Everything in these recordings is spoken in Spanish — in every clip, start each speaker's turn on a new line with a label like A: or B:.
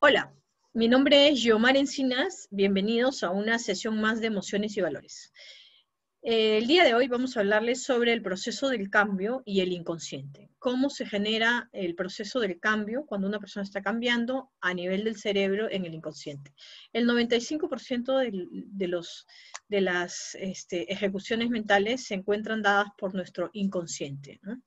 A: Hola, mi nombre es Giomar Encinas, bienvenidos a una sesión más de emociones y valores. El día de hoy vamos a hablarles sobre el proceso del cambio y el inconsciente. Cómo se genera el proceso del cambio cuando una persona está cambiando a nivel del cerebro en el inconsciente. El 95% de las ejecuciones mentales se encuentran dadas por nuestro inconsciente, ¿no?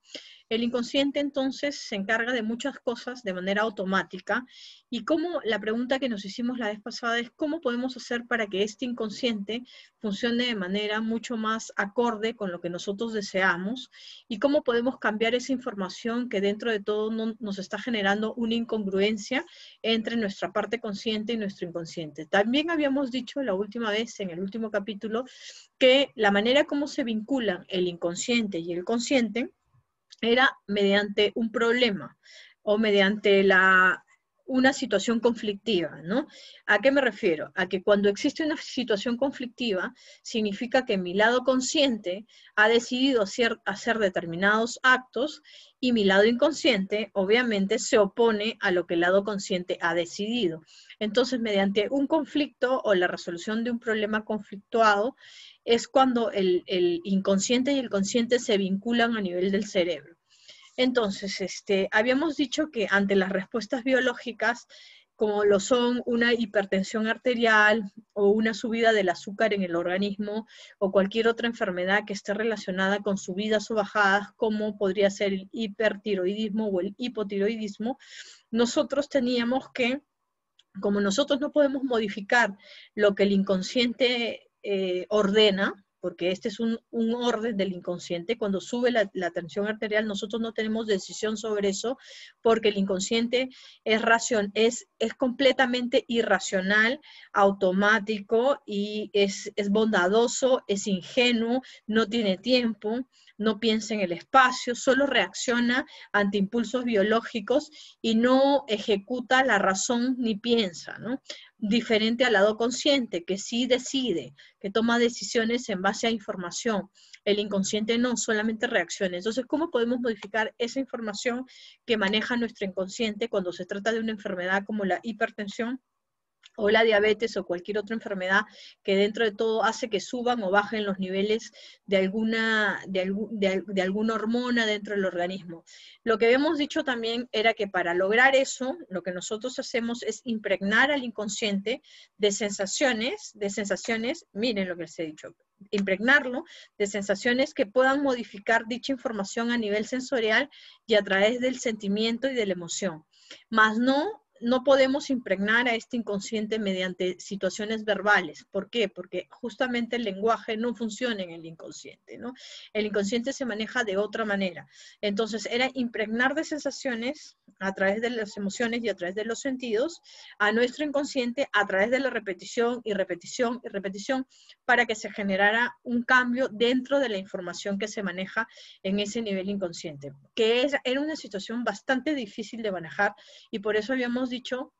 A: El inconsciente entonces se encarga de muchas cosas de manera automática y cómo, la pregunta que nos hicimos la vez pasada es cómo podemos hacer para que este inconsciente funcione de manera mucho más acorde con lo que nosotros deseamos y cómo podemos cambiar esa información que dentro de todo nos está generando una incongruencia entre nuestra parte consciente y nuestro inconsciente. También habíamos dicho la última vez, en el último capítulo, que la manera como se vinculan el inconsciente y el consciente era mediante un problema o mediante una situación conflictiva, ¿no? ¿A qué me refiero? A que cuando existe una situación conflictiva, significa que mi lado consciente ha decidido hacer determinados actos y mi lado inconsciente, obviamente, se opone a lo que el lado consciente ha decidido. Entonces, mediante un conflicto o la resolución de un problema conflictuado, es cuando el inconsciente y el consciente se vinculan a nivel del cerebro. Entonces, habíamos dicho que ante las respuestas biológicas, como lo son una hipertensión arterial o una subida del azúcar en el organismo o cualquier otra enfermedad que esté relacionada con subidas o bajadas, como podría ser el hipertiroidismo o el hipotiroidismo, nosotros teníamos que, como nosotros no podemos modificar lo que el inconsciente ordena, porque este es un orden del inconsciente, cuando sube la tensión arterial nosotros no tenemos decisión sobre eso, porque el inconsciente es completamente irracional, automático y es bondadoso, es ingenuo, no tiene tiempo, no piensa en el espacio, solo reacciona ante impulsos biológicos y no ejecuta la razón ni piensa, ¿no? Diferente al lado consciente, que sí decide, que toma decisiones en base a información. El inconsciente no, solamente reacciona. Entonces, ¿cómo podemos modificar esa información que maneja nuestro inconsciente cuando se trata de una enfermedad como la hipertensión o la diabetes o cualquier otra enfermedad que dentro de todo hace que suban o bajen los niveles de alguna hormona dentro del organismo? Lo que habíamos dicho también era que para lograr eso, lo que nosotros hacemos es impregnar al inconsciente de sensaciones, miren lo que les he dicho, impregnarlo de sensaciones que puedan modificar dicha información a nivel sensorial y a través del sentimiento y de la emoción. Más no podemos impregnar a este inconsciente mediante situaciones verbales. ¿Por qué? Porque justamente el lenguaje no funciona en el inconsciente, ¿no? El inconsciente se maneja de otra manera. Entonces, era impregnar de sensaciones a través de las emociones y a través de los sentidos a nuestro inconsciente a través de la repetición y repetición y repetición para que se generara un cambio dentro de la información que se maneja en ese nivel inconsciente, que era una situación bastante difícil de manejar y por eso habíamos dicho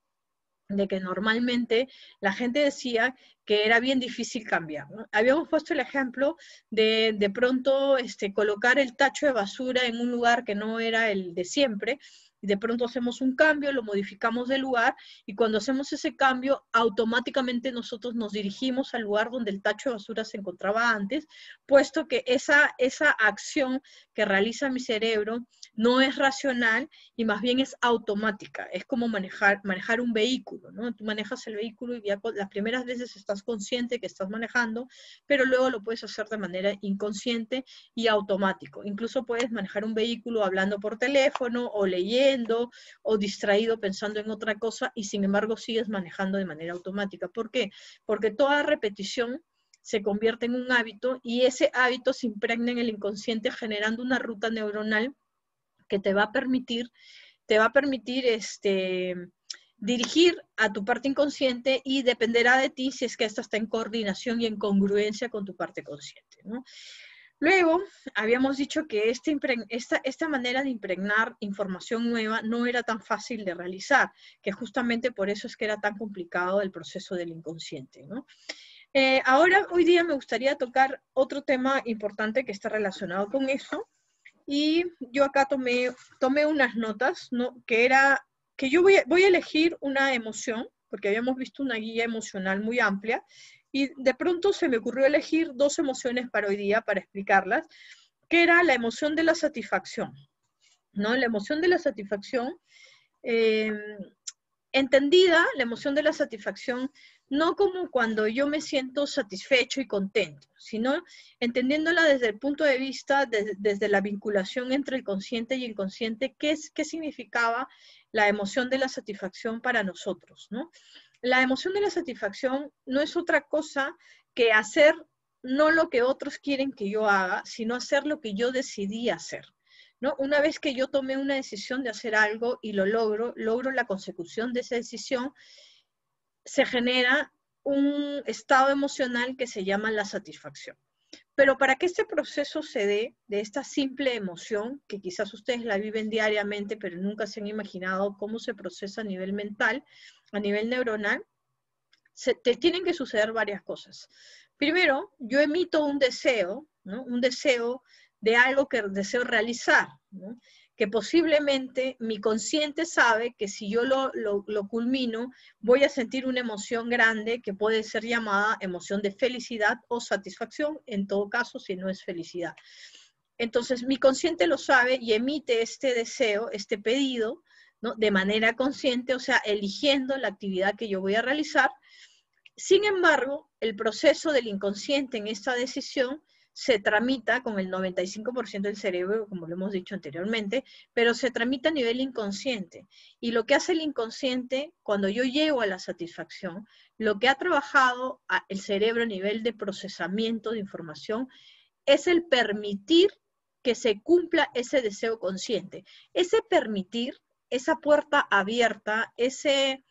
A: de que normalmente la gente decía que era bien difícil cambiar, ¿no? Habíamos puesto el ejemplo de pronto colocar el tacho de basura en un lugar que no era el de siempre, y de pronto hacemos un cambio, lo modificamos de lugar, y cuando hacemos ese cambio, automáticamente nosotros nos dirigimos al lugar donde el tacho de basura se encontraba antes, puesto que esa acción que realiza mi cerebro no es racional y más bien es automática. Es como manejar un vehículo, ¿no? Tú manejas el vehículo y ya las primeras veces estás consciente que estás manejando, pero luego lo puedes hacer de manera inconsciente y automático. Incluso puedes manejar un vehículo hablando por teléfono o leyendo o distraído pensando en otra cosa y sin embargo sigues manejando de manera automática. ¿Por qué? Porque toda repetición se convierte en un hábito y ese hábito se impregna en el inconsciente generando una ruta neuronal que te va a permitir dirigir a tu parte inconsciente y dependerá de ti si es que esta está en coordinación y en congruencia con tu parte consciente, ¿no? Luego, habíamos dicho que esta manera de impregnar información nueva no era tan fácil de realizar, que justamente por eso es que era tan complicado el proceso del inconsciente, ¿no? Ahora, hoy día me gustaría tocar otro tema importante que está relacionado con eso, y yo acá tomé unas notas, ¿no? Que era que yo voy a elegir una emoción, porque habíamos visto una guía emocional muy amplia, y de pronto se me ocurrió elegir 2 emociones para hoy día, para explicarlas, que era la emoción de la satisfacción, ¿no? La emoción de la satisfacción, entendida, la emoción de la satisfacción, no como cuando yo me siento satisfecho y contento, sino entendiéndola desde el punto de vista, desde la vinculación entre el consciente y inconsciente, qué significaba la emoción de la satisfacción para nosotros, ¿no? La emoción de la satisfacción no es otra cosa que hacer no lo que otros quieren que yo haga, sino hacer lo que yo decidí hacer, ¿no? Una vez que yo tomé una decisión de hacer algo y lo logro la consecución de esa decisión, se genera un estado emocional que se llama la satisfacción. Pero para que este proceso se dé, de esta simple emoción, que quizás ustedes la viven diariamente, pero nunca se han imaginado cómo se procesa a nivel mental, a nivel neuronal, te tienen que suceder varias cosas. Primero, yo emito un deseo, ¿no? Un deseo de algo que deseo realizar, ¿no? Que posiblemente mi consciente sabe que si yo lo culmino, voy a sentir una emoción grande que puede ser llamada emoción de felicidad o satisfacción, en todo caso, si no es felicidad. Entonces, mi consciente lo sabe y emite este deseo, este pedido, ¿no? De manera consciente, o sea, eligiendo la actividad que yo voy a realizar. Sin embargo, el proceso del inconsciente en esta decisión se tramita con el 95% del cerebro, como lo hemos dicho anteriormente, pero se tramita a nivel inconsciente. Y lo que hace el inconsciente, cuando yo llego a la satisfacción, lo que ha trabajado el cerebro a nivel de procesamiento de información es el permitir que se cumpla ese deseo consciente. Ese permitir, esa puerta abierta, ese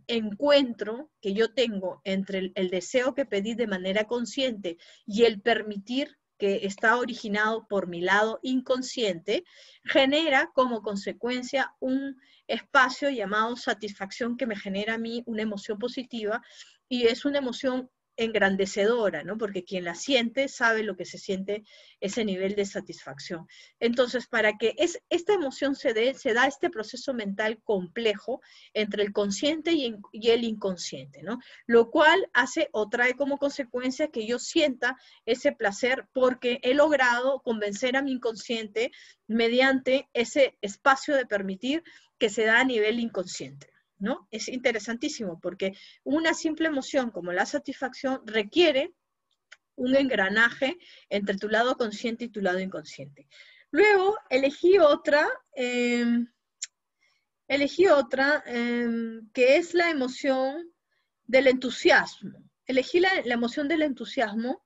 A: encuentro que yo tengo entre el deseo que pedí de manera consciente y el permitir que está originado por mi lado inconsciente, genera como consecuencia un espacio llamado satisfacción que me genera a mí una emoción positiva y es una emoción engrandecedora, ¿no? Porque quien la siente sabe lo que se siente ese nivel de satisfacción. Entonces, para que esta emoción se dé, se da este proceso mental complejo entre el consciente y el inconsciente, ¿no? Lo cual hace o trae como consecuencia que yo sienta ese placer porque he logrado convencer a mi inconsciente mediante ese espacio de permitir que se da a nivel inconsciente, ¿no? Es interesantísimo porque una simple emoción como la satisfacción requiere un engranaje entre tu lado consciente y tu lado inconsciente. Luego elegí otra que es la emoción del entusiasmo. Elegí la emoción del entusiasmo.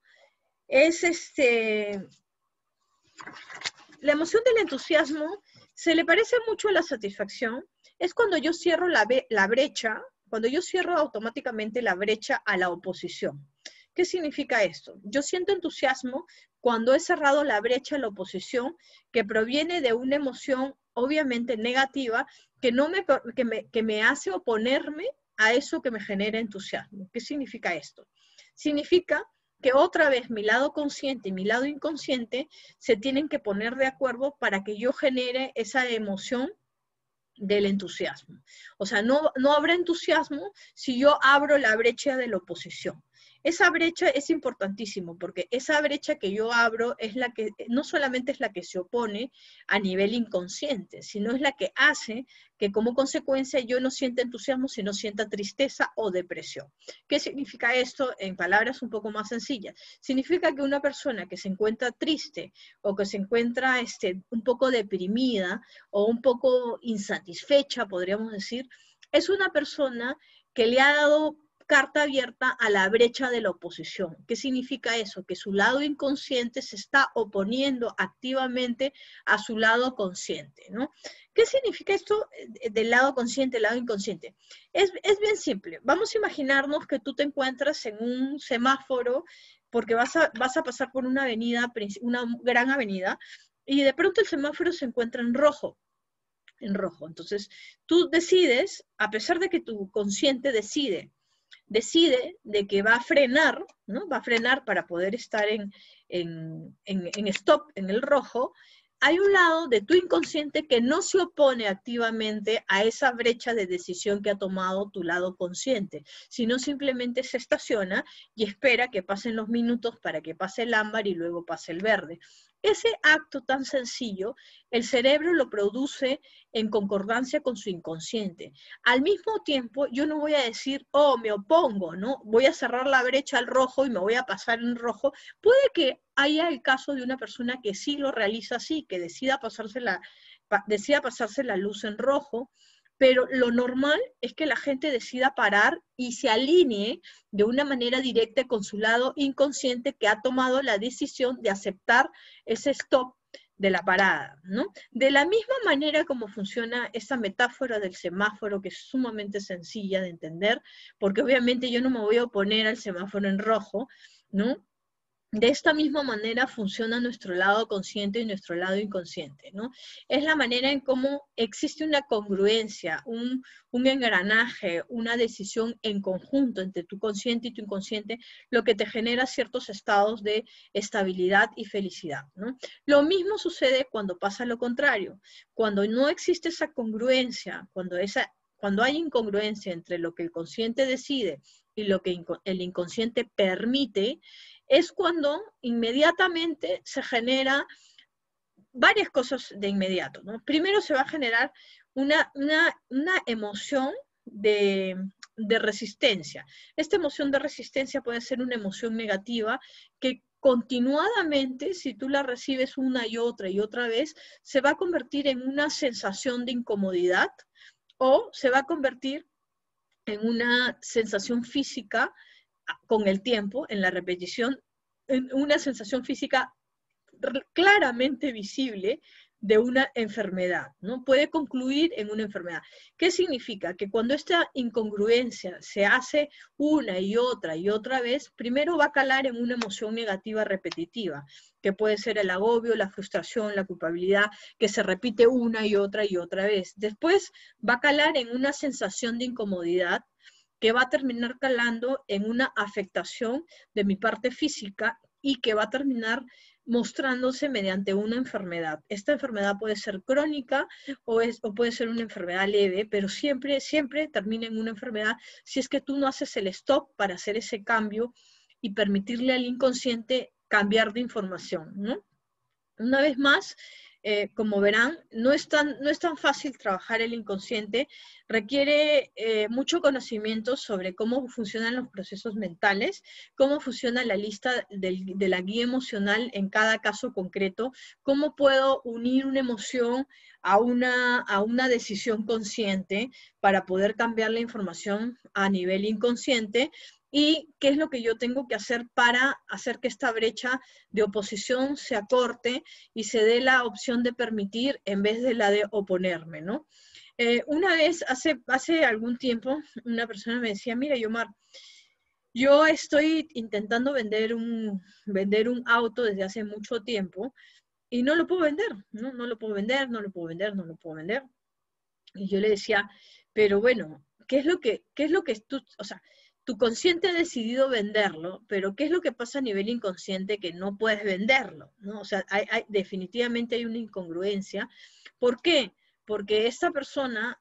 A: La emoción del entusiasmo se le parece mucho a la satisfacción. Es cuando yo cierro la brecha, cuando yo cierro automáticamente la brecha a la oposición. ¿Qué significa esto? Yo siento entusiasmo cuando he cerrado la brecha a la oposición que proviene de una emoción obviamente negativa que me hace oponerme a eso que me genera entusiasmo. ¿Qué significa esto? Significa que otra vez mi lado consciente y mi lado inconsciente se tienen que poner de acuerdo para que yo genere esa emoción del entusiasmo. O sea, no habrá entusiasmo si yo abro la brecha de la oposición. Esa brecha es importantísimo porque esa brecha que yo abro es la que, no solamente es la que se opone a nivel inconsciente, sino es la que hace que como consecuencia yo no sienta entusiasmo, sino sienta tristeza o depresión. ¿Qué significa esto en palabras un poco más sencillas? Significa que una persona que se encuentra triste o que se encuentra un poco deprimida o un poco insatisfecha, podríamos decir, es una persona que le ha dado carta abierta a la brecha de la oposición. ¿Qué significa eso? Que su lado inconsciente se está oponiendo activamente a su lado consciente, ¿no? ¿Qué significa esto del lado consciente, lado inconsciente? Es bien simple. Vamos a imaginarnos que tú te encuentras en un semáforo porque vas a pasar por una avenida, una gran avenida, y de pronto el semáforo se encuentra en rojo. Entonces, tú decides, a pesar de que tu consciente decide de que va a frenar, ¿no? Va a frenar para poder estar en stop, en el rojo, hay un lado de tu inconsciente que no se opone activamente a esa brecha de decisión que ha tomado tu lado consciente, sino simplemente se estaciona y espera que pasen los minutos para que pase el ámbar y luego pase el verde. Ese acto tan sencillo, el cerebro lo produce en concordancia con su inconsciente. Al mismo tiempo, yo no voy a decir, oh, me opongo, ¿no? Voy a cerrar la brecha al rojo y me voy a pasar en rojo. Puede que haya el caso de una persona que sí lo realiza así, que decida pasarse la luz en rojo, pero lo normal es que la gente decida parar y se alinee de una manera directa con su lado inconsciente que ha tomado la decisión de aceptar ese stop de la parada, ¿no? De la misma manera como funciona esta metáfora del semáforo, que es sumamente sencilla de entender, porque obviamente yo no me voy a oponer al semáforo en rojo, ¿no? De esta misma manera funciona nuestro lado consciente y nuestro lado inconsciente, ¿no? Es la manera en cómo existe una congruencia, un engranaje, una decisión en conjunto entre tu consciente y tu inconsciente, lo que te genera ciertos estados de estabilidad y felicidad, ¿no? Lo mismo sucede cuando pasa lo contrario. Cuando no existe esa congruencia, cuando hay incongruencia entre lo que el consciente decide y lo que el inconsciente permite, es cuando inmediatamente se genera varias cosas de inmediato, ¿no? Primero se va a generar una emoción de resistencia. Esta emoción de resistencia puede ser una emoción negativa que continuadamente, si tú la recibes una y otra vez, se va a convertir en una sensación de incomodidad o se va a convertir en una sensación física con el tiempo, en la repetición, en una sensación física claramente visible de una enfermedad, ¿no? Puede concluir en una enfermedad. ¿Qué significa? Que cuando esta incongruencia se hace una y otra vez, primero va a calar en una emoción negativa repetitiva, que puede ser el agobio, la frustración, la culpabilidad, que se repite una y otra vez. Después va a calar en una sensación de incomodidad, que va a terminar calando en una afectación de mi parte física y que va a terminar mostrándose mediante una enfermedad. Esta enfermedad puede ser crónica o puede ser una enfermedad leve, pero siempre termina en una enfermedad si es que tú no haces el stop para hacer ese cambio y permitirle al inconsciente cambiar de información, ¿no? Una vez más, como verán, no es tan fácil trabajar el inconsciente, requiere mucho conocimiento sobre cómo funcionan los procesos mentales, cómo funciona la lista de la guía emocional en cada caso concreto, cómo puedo unir una emoción a una decisión consciente para poder cambiar la información a nivel inconsciente, y qué es lo que yo tengo que hacer para hacer que esta brecha de oposición se acorte y se dé la opción de permitir en vez de la de oponerme, ¿no? Una vez, hace algún tiempo, una persona me decía, mira, Yomar, yo estoy intentando vender un auto desde hace mucho tiempo y no lo puedo vender, ¿no? No lo puedo vender, no lo puedo vender, no lo puedo vender. Y yo le decía, pero bueno, ¿qué es lo que tú, o sea, tu consciente ha decidido venderlo, pero ¿qué es lo que pasa a nivel inconsciente que no puedes venderlo, ¿no? O sea, definitivamente hay una incongruencia. ¿Por qué? Porque esta persona,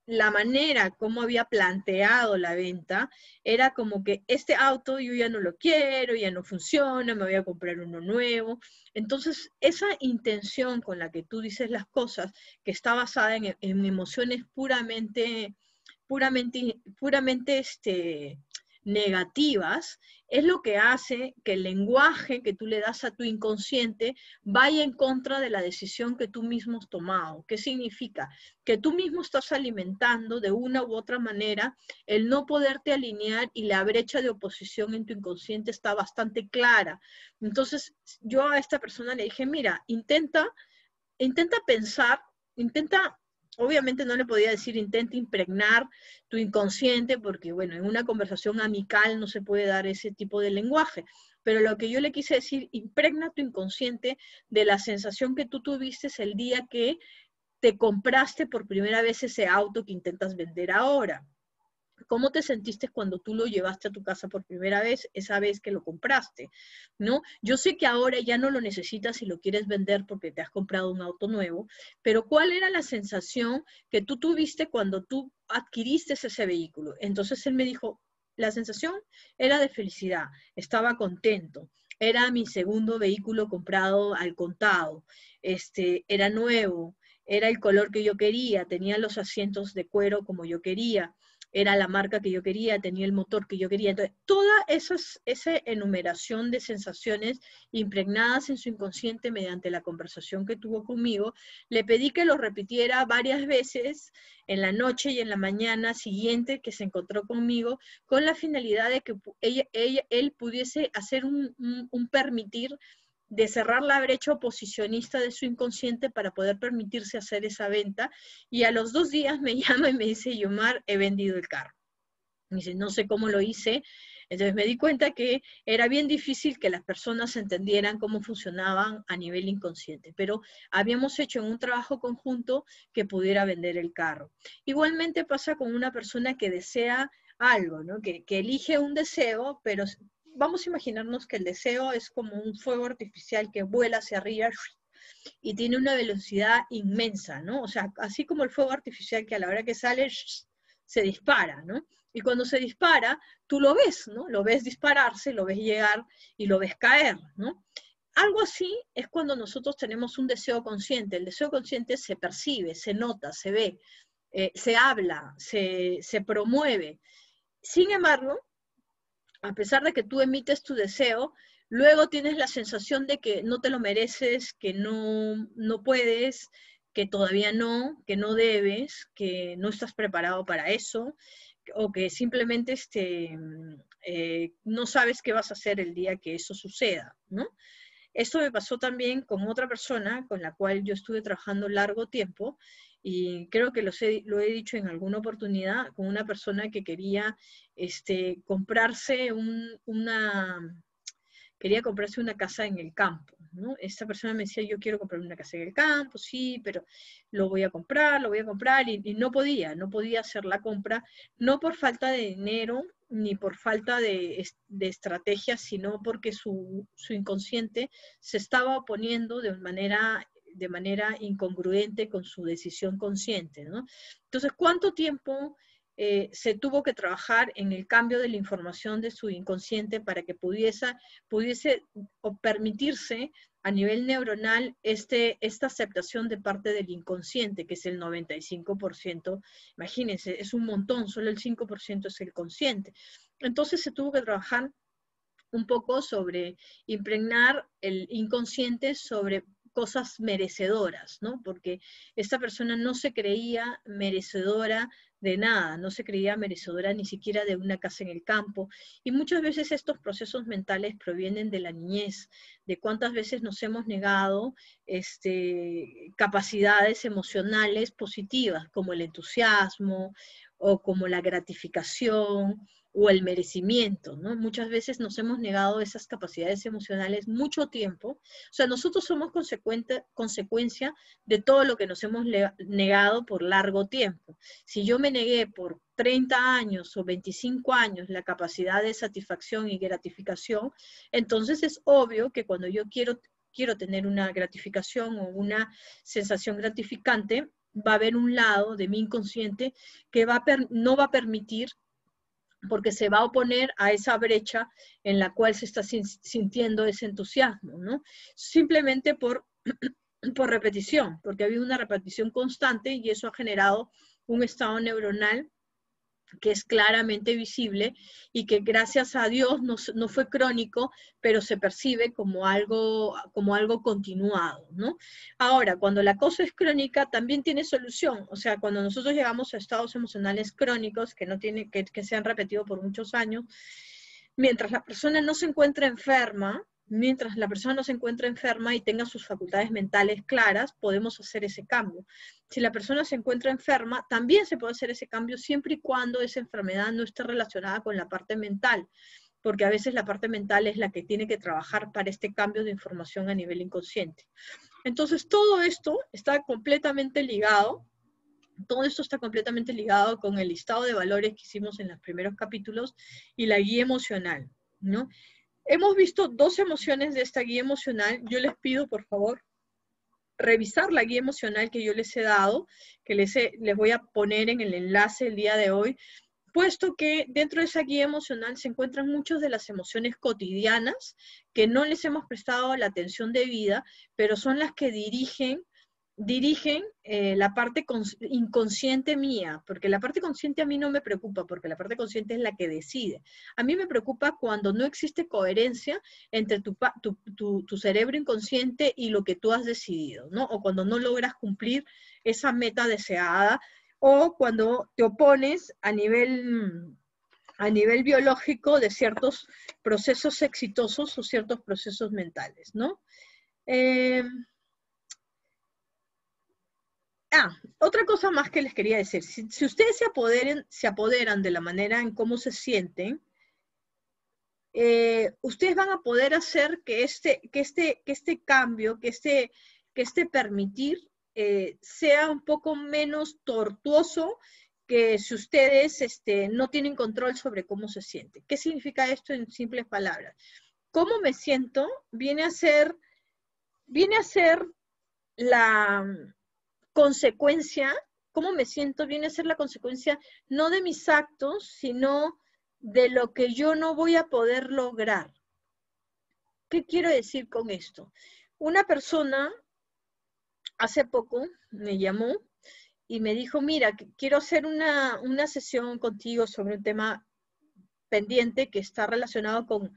A: la manera como había planteado la venta, era como que este auto yo ya no lo quiero, ya no funciona, me voy a comprar uno nuevo. Entonces, esa intención con la que tú dices las cosas, que está basada en emociones puramente negativas, es lo que hace que el lenguaje que tú le das a tu inconsciente vaya en contra de la decisión que tú mismo has tomado. ¿Qué significa? Que tú mismo estás alimentando de una u otra manera el no poderte alinear y la brecha de oposición en tu inconsciente está bastante clara. Entonces, yo a esta persona le dije, mira, intenta pensar, obviamente no le podía decir intenta impregnar tu inconsciente, porque bueno, en una conversación amical no se puede dar ese tipo de lenguaje, pero lo que yo le quise decir, impregna tu inconsciente de la sensación que tú tuviste el día que te compraste por primera vez ese auto que intentas vender ahora. ¿Cómo te sentiste cuando tú lo llevaste a tu casa por primera vez, esa vez que lo compraste? ¿No? Yo sé que ahora ya no lo necesitas y lo quieres vender porque te has comprado un auto nuevo, pero ¿cuál era la sensación que tú tuviste cuando tú adquiriste ese vehículo? Entonces él me dijo, la sensación era de felicidad, estaba contento. Era mi segundo vehículo comprado al contado, era nuevo, era el color que yo quería, tenía los asientos de cuero como yo quería, era la marca que yo quería, tenía el motor que yo quería. Entonces, toda esa enumeración de sensaciones impregnadas en su inconsciente mediante la conversación que tuvo conmigo, le pedí que lo repitiera varias veces en la noche y en la mañana siguiente que se encontró conmigo, con la finalidad de que él pudiese hacer un permitir de cerrar la brecha oposicionista de su inconsciente para poder permitirse hacer esa venta. Y a los 2 días me llama y me dice, Yomar, he vendido el carro. Me dice, no sé cómo lo hice. Entonces me di cuenta que era bien difícil que las personas entendieran cómo funcionaban a nivel inconsciente, pero habíamos hecho en un trabajo conjunto que pudiera vender el carro. Igualmente pasa con una persona que desea algo, ¿no? Que elige un deseo, pero vamos a imaginarnos que el deseo es como un fuego artificial que vuela hacia arriba y tiene una velocidad inmensa, ¿no? O sea, así como el fuego artificial que a la hora que sale se dispara, ¿no? Y cuando se dispara, tú lo ves, ¿no? Lo ves dispararse, lo ves llegar y lo ves caer, ¿no? Algo así es cuando nosotros tenemos un deseo consciente. El deseo consciente se percibe, se nota, se ve, se habla, se promueve. Sin embargo, a pesar de que tú emites tu deseo, luego tienes la sensación de que no te lo mereces, que no puedes, que todavía no, que no debes, que no estás preparado para eso, o que simplemente no sabes qué vas a hacer el día que eso suceda, ¿no? Esto me pasó también con otra persona con la cual yo estuve trabajando largo tiempo y creo que lo he dicho en alguna oportunidad, con una persona que quería comprarse quería comprarse una casa en el campo, ¿no? Esta persona me decía, yo quiero comprarme una casa en el campo, sí, pero lo voy a comprar, y no podía hacer la compra, no por falta de dinero, ni por falta de estrategia, sino porque su inconsciente se estaba oponiendo de manera incongruente con su decisión consciente, ¿no? Entonces, ¿cuánto tiempo se tuvo que trabajar en el cambio de la información de su inconsciente para que pudiese o permitirse a nivel neuronal esta aceptación de parte del inconsciente, que es el 95%? Imagínense, es un montón, solo el 5% es el consciente. Entonces se tuvo que trabajar un poco sobre impregnar el inconsciente sobre cosas merecedoras, ¿no? Porque esta persona no se creía merecedora de nada, no se creía merecedora ni siquiera de una casa en el campo. Y muchas veces estos procesos mentales provienen de la niñez, de cuántas veces nos hemos negado capacidades emocionales positivas, como el entusiasmo o como la gratificación, o el merecimiento, ¿no? Muchas veces nos hemos negado esas capacidades emocionales mucho tiempo. O sea, nosotros somos consecuencia de todo lo que nos hemos negado por largo tiempo. Si yo me negué por 30 años o 25 años la capacidad de satisfacción y gratificación, entonces es obvio que cuando yo quiero tener una gratificación o una sensación gratificante, va a haber un lado de mi inconsciente que no va a permitir, porque se va a oponer a esa brecha en la cual se está sintiendo ese entusiasmo, ¿no? Simplemente por repetición, porque ha habido una repetición constante y eso ha generado un estado neuronal que es claramente visible y que gracias a Dios no fue crónico, pero se percibe como algo continuado, ¿no? Ahora, cuando la cosa es crónica, también tiene solución. O sea, cuando nosotros llegamos a estados emocionales crónicos que se han repetido por muchos años, mientras la persona no se encuentra enferma, y tenga sus facultades mentales claras, podemos hacer ese cambio. Si la persona se encuentra enferma, también se puede hacer ese cambio siempre y cuando esa enfermedad no esté relacionada con la parte mental, porque a veces la parte mental es la que tiene que trabajar para este cambio de información a nivel inconsciente. Entonces, todo esto está completamente ligado Todo esto está completamente ligado con el listado de valores que hicimos en los primeros capítulos y la guía emocional, ¿no? Hemos visto 2 emociones de esta guía emocional. Yo les pido, por favor, revisar la guía emocional que yo les he dado, que les voy a poner en el enlace el día de hoy, puesto que dentro de esa guía emocional se encuentran muchas de las emociones cotidianas que no les hemos prestado la atención debida, pero son las que dirigen la parte inconsciente mía, porque la parte consciente a mí no me preocupa, porque la parte consciente es la que decide. A mí me preocupa cuando no existe coherencia entre tu cerebro inconsciente y lo que tú has decidido, ¿no? O cuando no logras cumplir esa meta deseada, o cuando te opones a nivel biológico de ciertos procesos exitosos o ciertos procesos mentales, ¿no? Otra cosa más que les quería decir. Si ustedes se apoderan de la manera en cómo se sienten, ustedes van a poder hacer que este cambio, que este permitir sea un poco menos tortuoso que si ustedes no tienen control sobre cómo se sienten. ¿Qué significa esto en simples palabras? ¿Cómo me siento? Viene a ser la consecuencia, cómo me siento, viene a ser la consecuencia no de mis actos, sino de lo que yo no voy a poder lograr. ¿Qué quiero decir con esto? Una persona hace poco me llamó y me dijo, mira, quiero hacer una sesión contigo sobre un tema pendiente que está relacionado con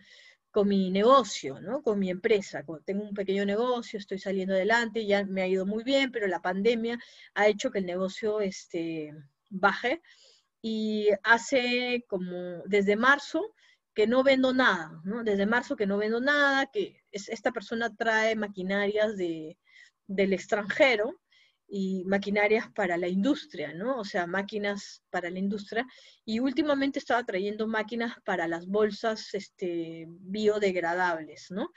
A: mi negocio, ¿no? Con mi empresa. Tengo un pequeño negocio, estoy saliendo adelante, ya me ha ido muy bien, pero la pandemia ha hecho que el negocio baje, y hace como desde marzo que no vendo nada, ¿no? Desde marzo que no vendo nada, que esta persona trae maquinarias del extranjero, y maquinarias para la industria, ¿no? O sea, máquinas para la industria, y últimamente estaba trayendo máquinas para las bolsas biodegradables, ¿no?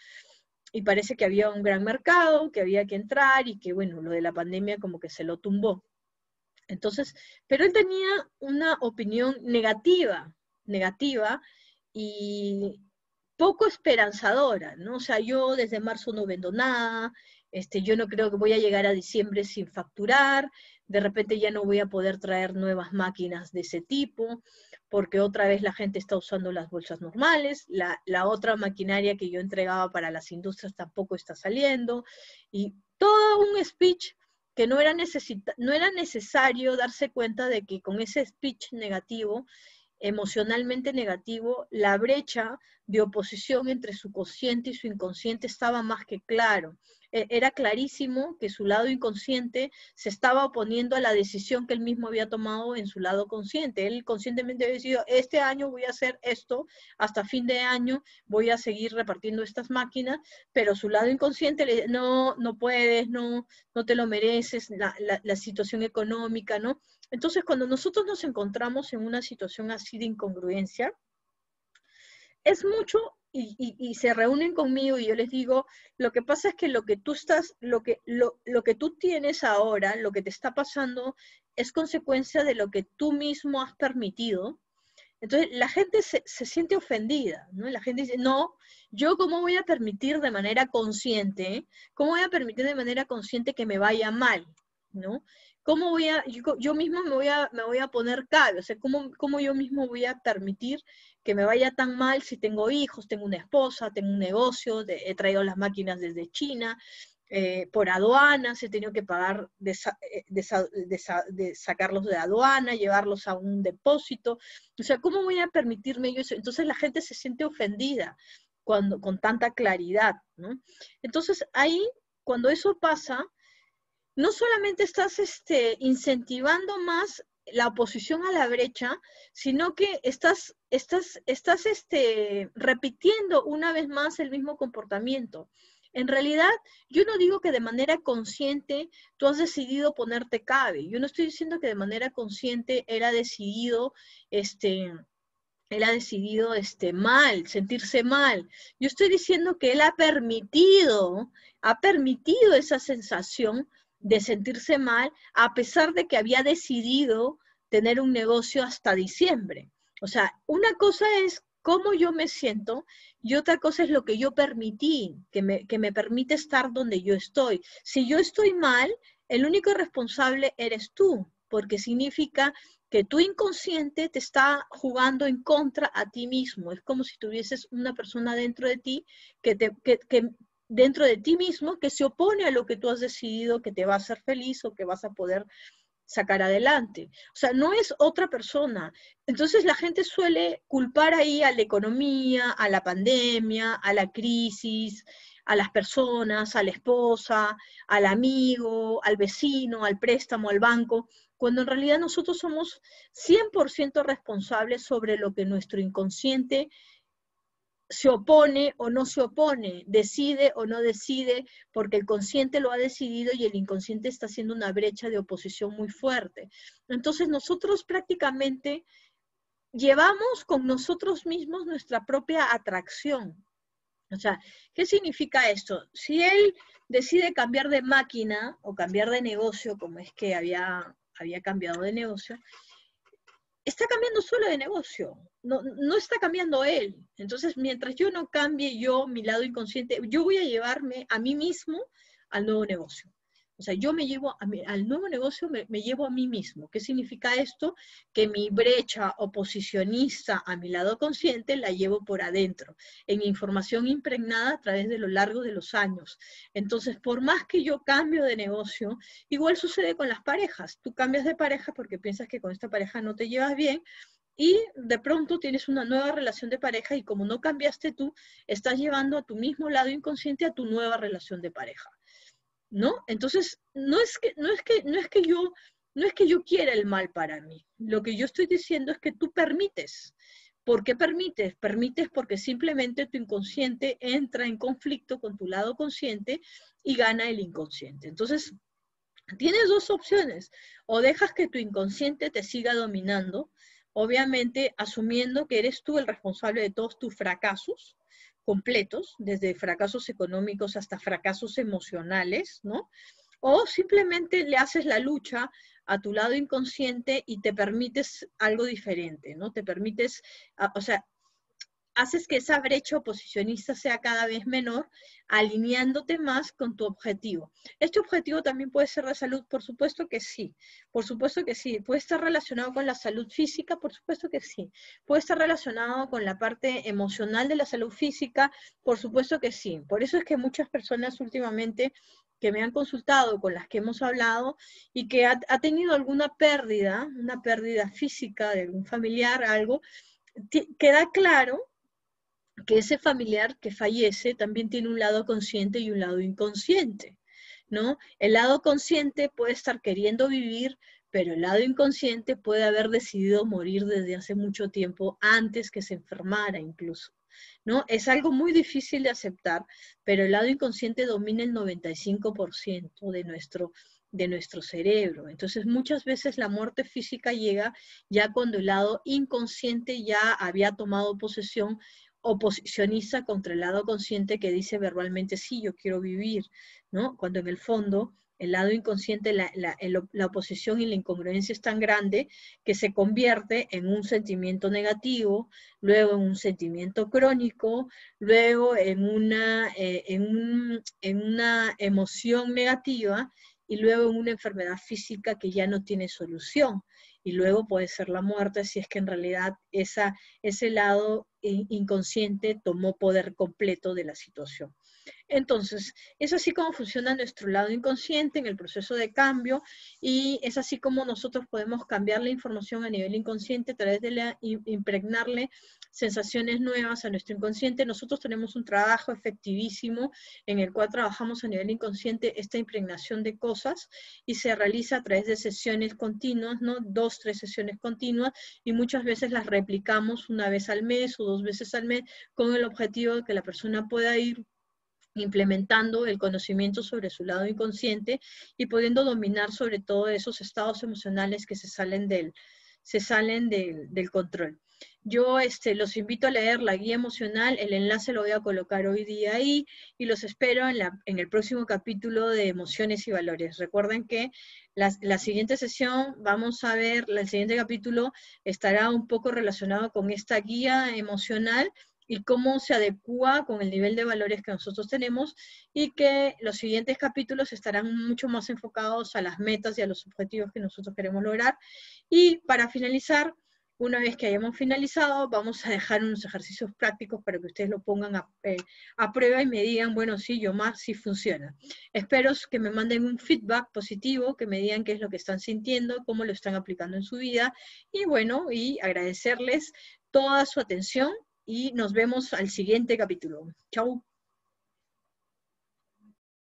A: Y parece que había un gran mercado, que había que entrar, y que, bueno, lo de la pandemia como que se lo tumbó. Entonces, pero él tenía una opinión negativa, y poco esperanzadora, ¿no? O sea, yo desde marzo no vendo nada, yo no creo que voy a llegar a diciembre sin facturar, de repente ya no voy a poder traer nuevas máquinas de ese tipo, porque otra vez la gente está usando las bolsas normales, la otra maquinaria que yo entregaba para las industrias tampoco está saliendo, y todo un speech que no era necesario darse cuenta de que con ese speech negativo, emocionalmente negativo, la brecha de oposición entre su consciente y su inconsciente estaba más que claro. Era clarísimo que su lado inconsciente se estaba oponiendo a la decisión que él mismo había tomado en su lado consciente. Él conscientemente había decidido, este año voy a hacer esto, hasta fin de año voy a seguir repartiendo estas máquinas, pero su lado inconsciente le dice, no puedes, no te lo mereces, la situación económica, ¿no? Entonces, cuando nosotros nos encontramos en una situación así de incongruencia, es mucho, y se reúnen conmigo y yo les digo, lo que pasa es que lo que tú tienes ahora, lo que te está pasando, es consecuencia de lo que tú mismo has permitido. Entonces, la gente se siente ofendida, ¿no? La gente dice, no, yo cómo voy a permitir de manera consciente, que me vaya mal, ¿no? ¿Cómo voy a, yo mismo me voy a poner cabe? O sea, ¿cómo yo mismo voy a permitir que me vaya tan mal si tengo hijos, tengo una esposa, tengo un negocio, he traído las máquinas desde China, por aduanas, he tenido que pagar de sacarlos de aduana, llevarlos a un depósito? O sea, ¿cómo voy a permitirme yo eso? Entonces la gente se siente ofendida con tanta claridad, ¿no? Entonces ahí, cuando eso pasa, no solamente estás incentivando más la oposición a la brecha, sino que estás repitiendo una vez más el mismo comportamiento. En realidad, yo no digo que de manera consciente tú has decidido ponerte cabe. Yo no estoy diciendo que de manera consciente él ha decidido mal, sentirse mal. Yo estoy diciendo que él ha permitido esa sensación de sentirse mal, a pesar de que había decidido tener un negocio hasta diciembre. O sea, una cosa es cómo yo me siento y otra cosa es lo que yo permití, que me permite estar donde yo estoy. Si yo estoy mal, el único responsable eres tú, porque significa que tu inconsciente te está jugando en contra a ti mismo. Es como si tuvieses una persona dentro de ti que dentro de ti mismo que se opone a lo que tú has decidido que te va a hacer feliz o que vas a poder sacar adelante. O sea, no es otra persona. Entonces la gente suele culpar ahí a la economía, a la pandemia, a la crisis, a las personas, a la esposa, al amigo, al vecino, al préstamo, al banco, cuando en realidad nosotros somos 100% responsables sobre lo que nuestro inconsciente se opone o no se opone, decide o no decide, porque el consciente lo ha decidido y el inconsciente está haciendo una brecha de oposición muy fuerte. Entonces nosotros prácticamente llevamos con nosotros mismos nuestra propia atracción. O sea, ¿qué significa esto? Si él decide cambiar de máquina o cambiar de negocio, como es que había cambiado de negocio, está cambiando solo de negocio, no está cambiando él. Entonces, mientras yo no cambie mi lado inconsciente, yo voy a llevarme a mí mismo al nuevo negocio. O sea, yo me llevo al nuevo negocio, me llevo a mí mismo. ¿Qué significa esto? Que mi brecha oposicionista a mi lado consciente la llevo por adentro, en información impregnada a través de lo largo de los años. Entonces, por más que yo cambio de negocio, igual sucede con las parejas. Tú cambias de pareja porque piensas que con esta pareja no te llevas bien, y de pronto tienes una nueva relación de pareja y como no cambiaste tú, estás llevando a tu mismo lado inconsciente a tu nueva relación de pareja. ¿No? Entonces, no es que yo quiera el mal para mí. Lo que yo estoy diciendo es que tú permites. ¿Por qué permites? Permites porque simplemente tu inconsciente entra en conflicto con tu lado consciente y gana el inconsciente. Entonces, tienes dos opciones. O dejas que tu inconsciente te siga dominando, obviamente asumiendo que eres tú el responsable de todos tus fracasos completos, desde fracasos económicos hasta fracasos emocionales, ¿no? O simplemente le haces la lucha a tu lado inconsciente y te permites algo diferente, ¿no? Te permites, o sea, haces que esa brecha oposicionista sea cada vez menor, alineándote más con tu objetivo. ¿Este objetivo también puede ser de salud? Por supuesto que sí, por supuesto que sí. ¿Puede estar relacionado con la salud física? Por supuesto que sí. ¿Puede estar relacionado con la parte emocional de la salud física? Por supuesto que sí. Por eso es que muchas personas últimamente que me han consultado, con las que hemos hablado, y que ha tenido alguna pérdida, una pérdida física de algún familiar, algo, queda claro que ese familiar que fallece también tiene un lado consciente y un lado inconsciente, ¿no? El lado consciente puede estar queriendo vivir, pero el lado inconsciente puede haber decidido morir desde hace mucho tiempo, antes que se enfermara incluso, ¿no? Es algo muy difícil de aceptar, pero el lado inconsciente domina el 95% de nuestro cerebro. Entonces, muchas veces la muerte física llega ya cuando el lado inconsciente ya había tomado posesión, oposicionista contra el lado consciente que dice verbalmente, sí, yo quiero vivir, ¿no? Cuando en el fondo el lado inconsciente, la oposición y la incongruencia es tan grande que se convierte en un sentimiento negativo, luego en un sentimiento crónico, luego en una emoción negativa y luego en una enfermedad física que ya no tiene solución. Y luego puede ser la muerte si es que en realidad ese lado inconsciente tomó poder completo de la situación. Entonces, es así como funciona nuestro lado inconsciente en el proceso de cambio y es así como nosotros podemos cambiar la información a nivel inconsciente a través de impregnarle sensaciones nuevas a nuestro inconsciente. Nosotros tenemos un trabajo efectivísimo en el cual trabajamos a nivel inconsciente esta impregnación de cosas y se realiza a través de sesiones continuas, ¿no? 2, 3 sesiones continuas y muchas veces las replicamos una vez al mes o 2 veces al mes con el objetivo de que la persona pueda ir implementando el conocimiento sobre su lado inconsciente y pudiendo dominar sobre todo esos estados emocionales que se salen del control. Yo los invito a leer la guía emocional, el enlace lo voy a colocar hoy día ahí, y los espero en el próximo capítulo de Emociones y Valores. Recuerden que la siguiente sesión, vamos a ver, el siguiente capítulo estará un poco relacionado con esta guía emocional y cómo se adecúa con el nivel de valores que nosotros tenemos, y que los siguientes capítulos estarán mucho más enfocados a las metas y a los objetivos que nosotros queremos lograr. Y para finalizar, una vez que hayamos finalizado, vamos a dejar unos ejercicios prácticos para que ustedes lo pongan a prueba y me digan, bueno, sí, Yomar, sí funciona. Espero que me manden un feedback positivo, que me digan qué es lo que están sintiendo, cómo lo están aplicando en su vida, y bueno, y agradecerles toda su atención, y nos vemos al siguiente capítulo. Chau.